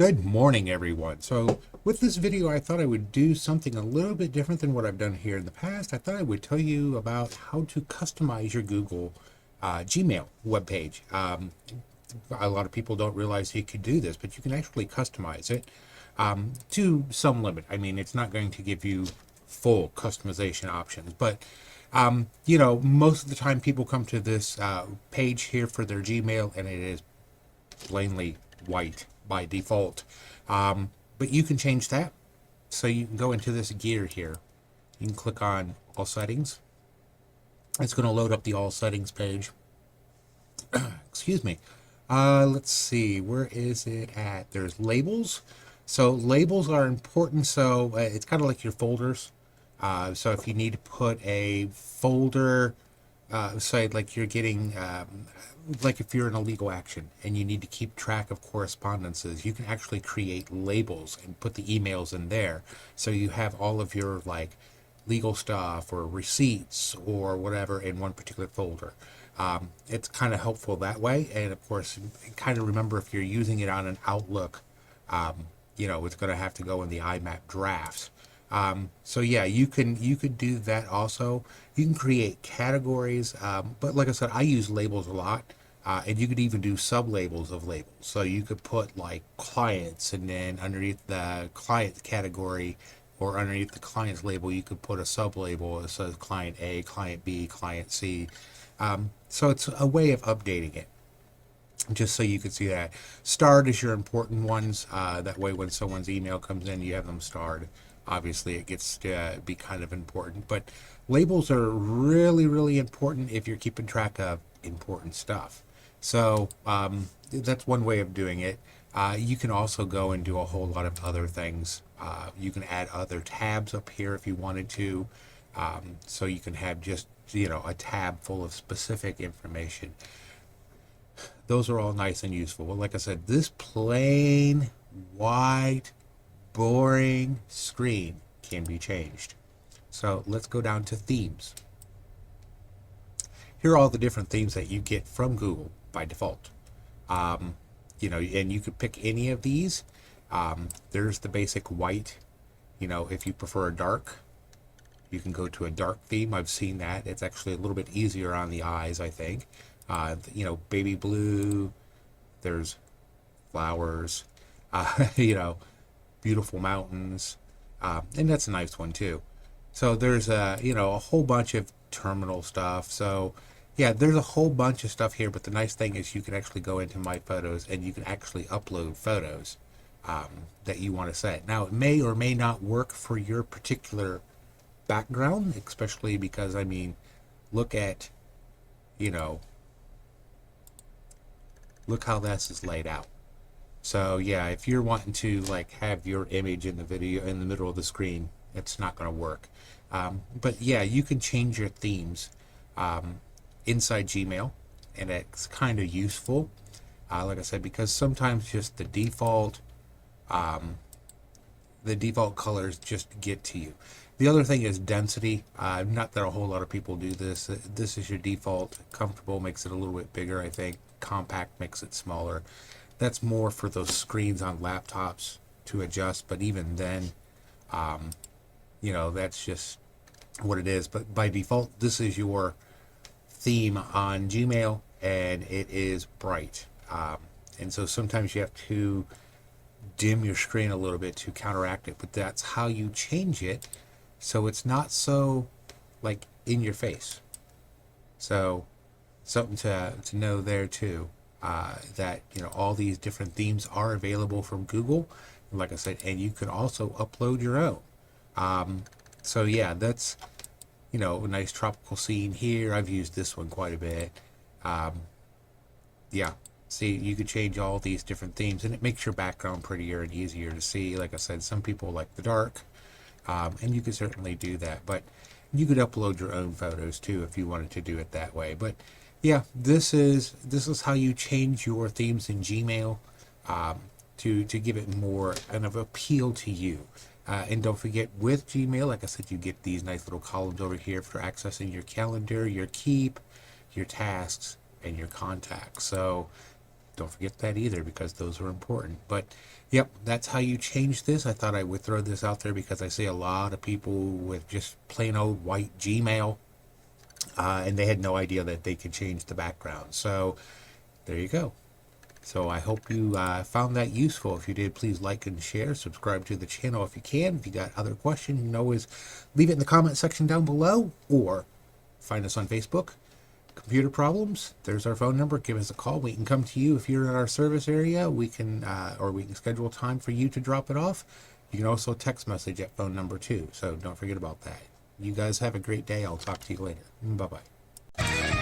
Good morning, everyone. So with this video, I thought I would do something a little bit different than what I've done here in the past. I thought I would tell you about how to customize your Google Gmail webpage. A lot of people don't realize you could do this, but you can actually customize it to some limit. I mean, it's not going to give you full customization options, but most of the time people come to this page here for their Gmail and it is plainly white by default. But you can change that. So you can go into this gear here. You can click on all settings. It's going to load up the all settings page. Excuse me. Let's see, where is it at? There's labels. So labels are important. So it's kind of like your folders. So if you need to put a folder, say like you're getting, like if you're in a legal action and you need to keep track of correspondences, you can actually create labels and put the emails in there. So you have all of your like legal stuff or receipts or whatever in one particular folder. It's kind of helpful that way. And of course, kind of remember if you're using it on an Outlook, it's going to have to go in the IMAP drafts. So yeah, you could do that also. You can create categories, but like I said, I use labels a lot, and you could even do sub-labels of labels. So you could put like clients, and then underneath the client category or underneath the client's label, you could put a sub-label that says client A, client B, client C. So it's a way of updating it, just so you can see that. Starred is your important ones. That way when someone's email comes in, you have them starred. Obviously, it gets to be kind of important, but labels are really, really important if you're keeping track of important stuff. So that's one way of doing it. You can also go and do a whole lot of other things. You can add other tabs up here if you wanted to. So you can have just, a tab full of specific information. Those are all nice and useful. Well, like I said, this plain white boring screen can be changed. So let's go down to themes. Here are all the different themes that you get from Google by default. And you could pick any of these. There's the basic white. If you prefer a dark, you can go to a dark theme. I've seen that. It's actually a little bit easier on the eyes, I think. Baby blue, there's flowers, beautiful mountains, and that's a nice one too. So there's a whole bunch of terminal stuff. So yeah, there's a whole bunch of stuff here, but the nice thing is you can actually go into my photos and you can actually upload photos that you want to set. Now it may or may not work for your particular background, especially because look at look how this is laid out. So yeah, if you're wanting to like have your image in the video in the middle of the screen, it's not going to work. But yeah, you can change your themes inside Gmail, and it's kind of useful. Like I said, because sometimes just the default colors just get to you. The other thing is density. Not that a whole lot of people do this. This is your default. Comfortable makes it a little bit bigger, I think. Compact makes it smaller. That's more for those screens on laptops to adjust, but even then, that's just what it is. But by default, this is your theme on Gmail, and it is bright. And so sometimes you have to dim your screen a little bit to counteract it, but that's how you change it so it's not so like in your face. So something to know there too. That all these different themes are available from Google, like I said, and you can also upload your own. So yeah, that's a nice tropical scene here. I've used this one quite a bit. Yeah, see, you could change all these different themes, and it makes your background prettier and easier to see. Like I said, some people like the dark, and you could certainly do that. But you could upload your own photos too if you wanted to do it that way. But yeah, this is how you change your themes in Gmail to give it more kind of appeal to you. And don't forget, with Gmail, like I said, you get these nice little columns over here for accessing your calendar, your keep, your tasks, and your contacts. So Don't forget that either, because those are important. But yep, that's how you change this. I thought I would throw this out there because I see a lot of people with just plain old white Gmail, and they had no idea that they could change the background. So there you go. So I hope you found that useful. If you did, please like and share. Subscribe to the channel if you can. If you got other questions, you can always leave it in the comment section down below, or find us on Facebook. Computer problems, there's our phone number. Give us a call. We can come to you if you're in our service area. We can or we can schedule time for you to drop it off. You can also text message at phone number 2, so don't forget about that. You guys have a great day. I'll talk to you later. Bye-bye.